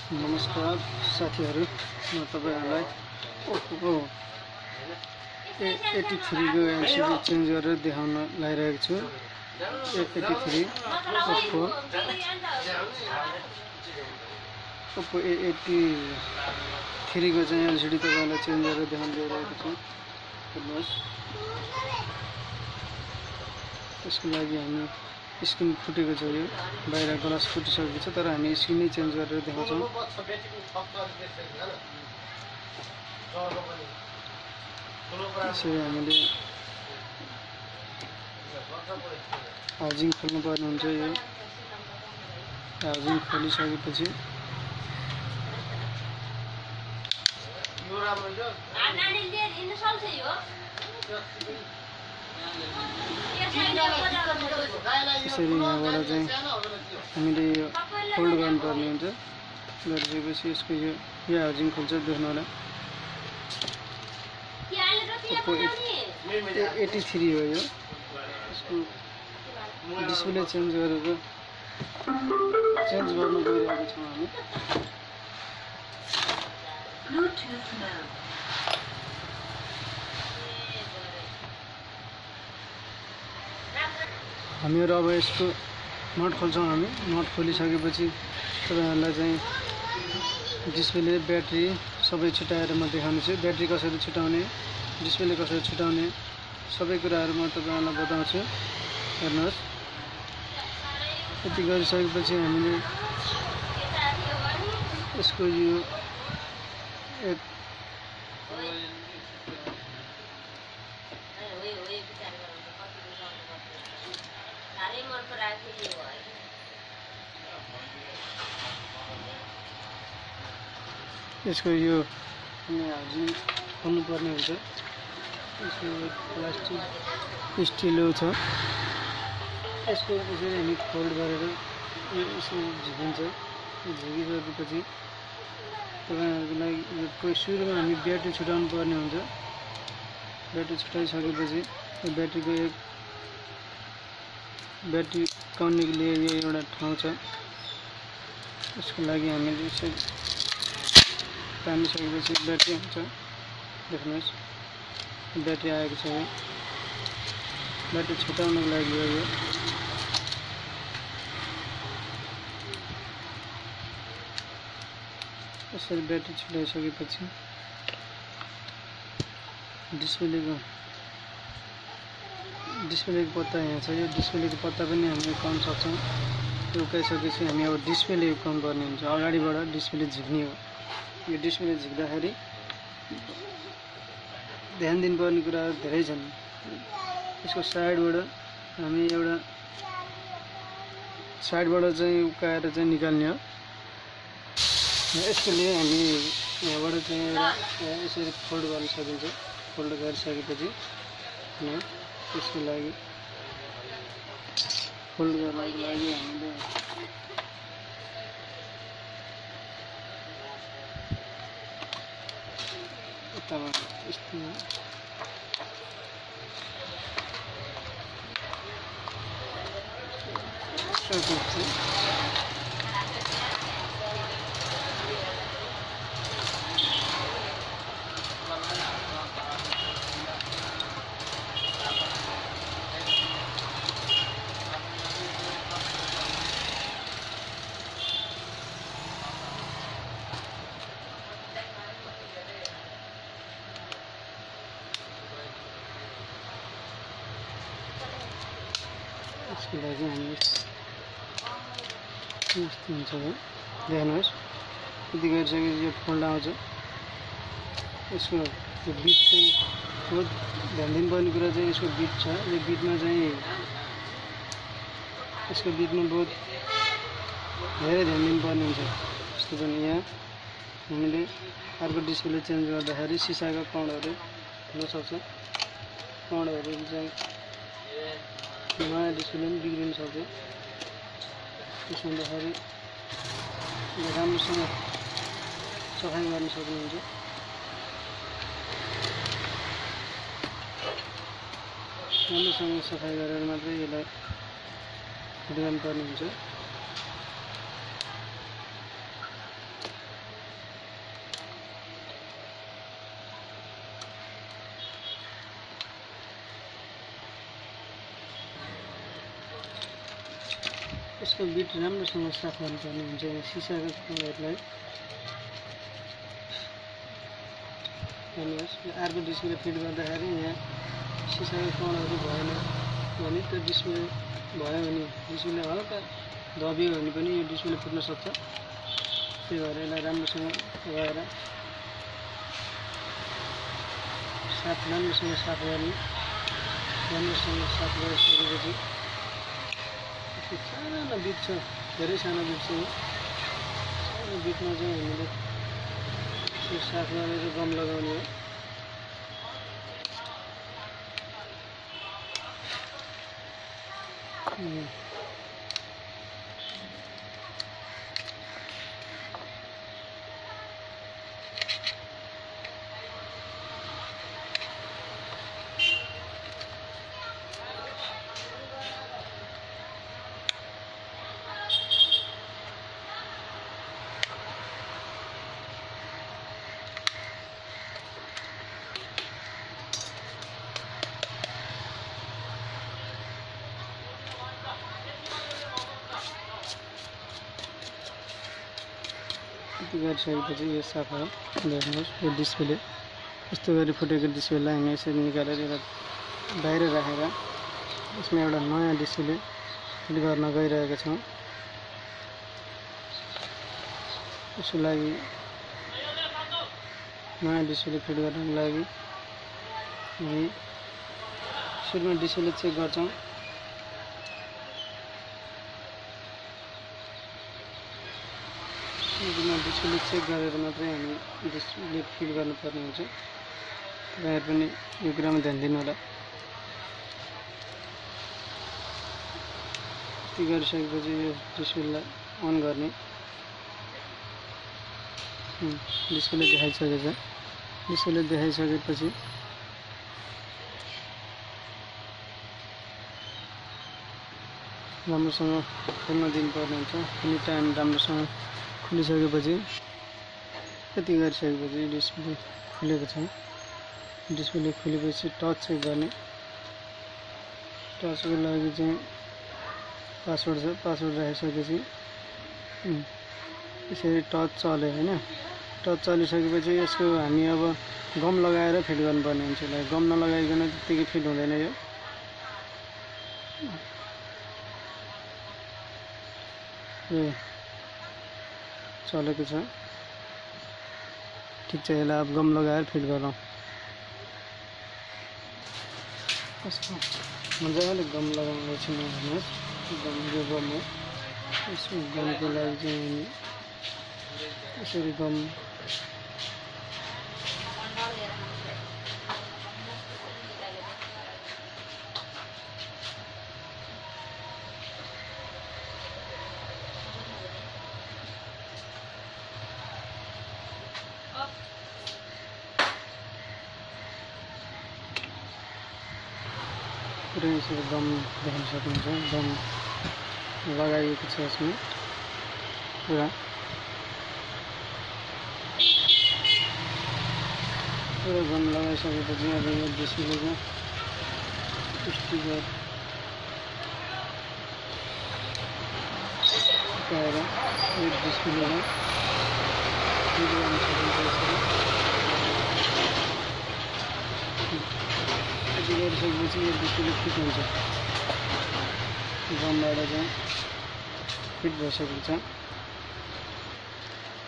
नमस्कार साथीहरु, म तपाईहरुलाई Oppo A83 को एमसीबी चेन्ज गरेर देखाउन लागिरहेको छु। A83 Oppo A83 को चाहिँ एलसीडी तपाईलाई चेन्ज गरेर देखाउन गइरहेको छु। हेर्नुस्, त्यसको लागि हामी स्क्रिन फुटेको छ, यो बाहिर ग्लास फुटिसकेको छ, तर हामी स्क्रिन नै चेन्ज गरेर देखाउँछौं। त्यसैले हामीले हाउजिङ खोल्नु पर्ने हुन्छ। यो हाउजिङ खोलिसकेपछि त्यसरी यहाँबाट चाहिँ हामीले यो फोल्ड गर्नुपर्ने हुन्छ। गरिसकेपछि यसको यो हाउजिङ खोल्छ, देख्नु होला। Oppo A83 हो यो। यसको डिस्प्ले चेन्ज गर्न गइरहेको छौँ हामी। हामीहरू अब यसको नट खोल्छौँ। हामी नट खोलिसकेपछि तपाईहरुलाई चाहिँ डिस्प्ले, ब्याट्री सबै छुटाएर म देखाउनेछु। ब्याट्री कसरी छुटाउने, डिस्प्ले कसरी छुटाउने, सबै कुराहरू म तपाईहरुलाई बताउँछु। हेर्नुहोस्, यति गरिसकेपछि हामीले यसको यो हाउजिङ खोल्नुपर्ने हुन्छ। यसको प्लास्टिक स्टिलो छ, यसको यसरी हामी फोल्ड गरेर यो यसो झिकिन्छ। झिकिसकेपछि तपाईहरुको लागि यो सुरुमा हामी ब्याट्री छुटाउनु पर्ने हुन्छ। ब्याट्री छुटाइसकेपछि यो ब्याट्री काउन्नेको लिए यो एउटा ठाउँ छ। यसको लागि हामीले यसरी तानिसकेपछि ब्याट्री आउँछ। देख्नुहोस्, ब्याट्री आएको छ। यो ब्याट्री छुटाउनको लागि हो। यो यसरी ब्याट्री छुटाइसकेपछि डिस्प्लेको पत्ता यहाँ छ। यो डिस्प्लेको पत्ता पनि हामी उकाउन सक्छौँ। त्यो उकाइसकेपछि हामी अब डिस्प्ले उकाउनु पर्ने हुन्छ। अगाडिबाट डिस्प्ले झिक्ने हो। यो डिस्प्ले झिक्दाखेरि ध्यान दिनुपर्ने कुराहरू धेरै छन्। यसको साइडबाट हामी साइडबाट चाहिँ उकाएर चाहिँ निकाल्ने हो। यसको लिए हामी यहाँबाट चाहिँ यसरी फोल्ड गर्न सकिन्छ। फोल्ड गरिसकेपछि त्यसको लागि फोल्ड गर्नको लागि हामीले यसको लागि हामी यस्तो हुन्छ। देख्नुहोस्, यति गरिसकेपछि यो फोल्ड आउँछ। यसको यो बिट चाहिँ बहुत ध्यान दिनुपर्ने कुरा चाहिँ यसको बिट छ। यो बिटमा चाहिँ यसको बिटमा बहुत धेरै ध्यान दिनुपर्ने हुन्छ। यस्तो पनि यहाँ हामीले अर्को डिस्प्ले चेन्ज गर्दाखेरि सिसाका कणहरू हुन सक्छ। कणहरू चाहिँ नयाँ डिस्प्ले पनि बिग्रिन सक्छ। त्यसो हुँदाखेरि राम्रोसँग सफाइ गर्न सक्नुहुन्छ। राम्रोसँग सफाइ गरेर मात्रै यसलाई फिट गर्नुपर्ने हुन्छ। यसको बिट राम्रोसँग साफ गर्नुपर्ने हुन्छ। यहाँ सिसाको कलरलाई हेर्नुहोस्, अर्को डिस्प्ले फिट गर्दाखेरि यहाँ सिसाको कणहरू भएन भने त्यो डिस्प्ले भयो भने डिस्प्ले हल्का दबियो भने पनि यो डिस्प्ले फुट्न सक्छ। त्यही भएर यसलाई राम्रोसँग गएर राम्रोसँग साफ गर्ने। राम्रोसँग साफ गरिसकेपछि सानो बिट छ, धेरै सानो बिट छ। सानो बिटमा चाहिँ हामीले यो साफ गरेर गम लगाउने हो। यति गरिसकेपछि यो साफ हो। हेर्नुहोस्, यो डिस्प्ले यस्तो गरी फुटेको डिस्प्लेलाई हामी यसरी निकालेर यसलाई बाहिर राखेर यसमा एउटा नयाँ डिस्प्ले फिट गर्न गइरहेका छौँ। यसको लागि नयाँ डिस्प्ले फिट गर्नको लागि हामी सुरुमा डिस्प्ले चेक गर्छौँ। डिस्प्ले चेक गरेर मात्रै हामी डिस्प्ले फिट गर्नुपर्ने हुन्छ। तपाईँहरू पनि यो कुरामा ध्यान दिनु होला। यति गरिसकेपछि यो डिस्प्लेलाई अन गर्ने। डिस्प्ले देखाइसकेछ। डिस्प्ले देखाइसकेपछि राम्रोसँग खोल्न दिनुपर्ने हुन्छ। एनी टाइम राम्रोसँग खुलिसकेपछि यति गरिसकेपछि डिस्प्ले खुलेको छ। डिस्प्ले खुलेपछि टच चेक गर्ने। टचको लागि चाहिँ पासवर्ड छ। पासवर्ड राखिसकेपछि यसरी टच चल्यो होइन। टच चलिसकेपछि यसको हामी अब गम लगाएर फिट गर्नुपर्ने हुन्छ। यसलाई गम नलगाइकन त्यतिकै फिट हुँदैन। यो चलेको छ, ठिक छ। यसलाई अब गम लगाएर फिट गरौँ। यसको मजाले गम लगाउँदैछु म। हेर्नुहोस्, यो गम हो। यसको गमको लागि चाहिँ हामी यसरी गम पुरै यसरी गम देख्न सक्नुहुन्छ। गम लगाइएको छ यसमा पुरा गम लगाइसकेपछि अब यो डिस्प्लेको स्टिकर लगाएर यो डिस्प्लेलाई फिट गर्न सकिन्छ। यति गरिसकेपछि यो डिस्प्ले फिट हुन्छ। गमबाट चाहिँ फिट भइसकेको छ।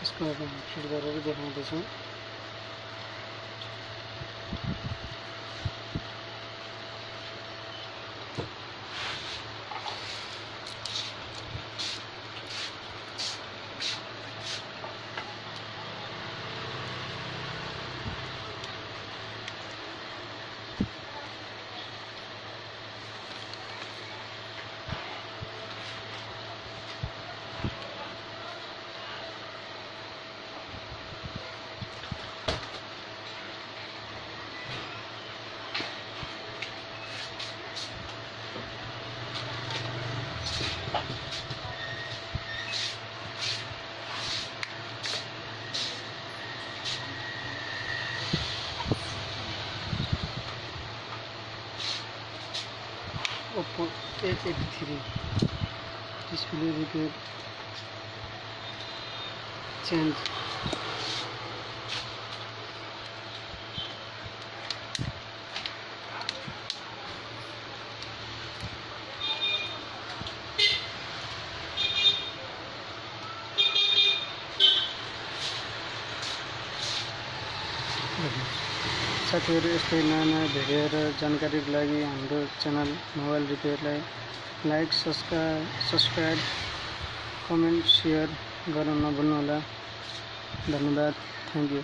यसको अब फिट गरेर देखाउँदैछौँ। Oppo A83 display repair change साथीहरु यस्तै नयाँ भिडियो र जानकारीको लागि हाम्रो च्यानल मोबाइल रिपेयरलाई लाइक सब्स्क्राइब कमेन्ट शेयर गर्न नभुल्नुहोला। धन्यवाद। Thank you.